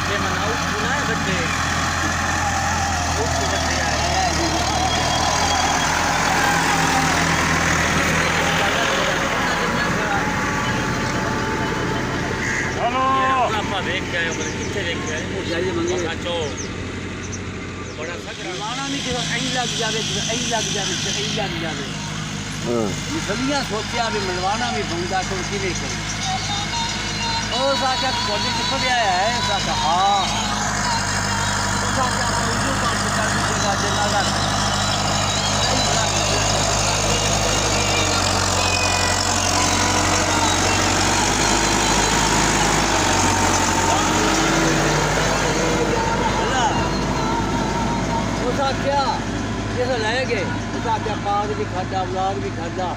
ये मनाऊ सुना है बच्चे बहुत बच्चे आए चलो अपना देख के आए बड़े कितने देख के आए वो जाइए मंगे साचो बड़ा सगरा माना नहीं कि ऐ लग जावे ऐ लग जावे हां निसलियां सोचा भी मिलवाना भी बंदा तो किने करे ओ साचा कोडी किथों ले आया है साचा हां ओ साचा उजू काम कर देगा जनाला क्या जैसे लाए गए उसका क्या पाग भी खादा औलाद भी खादा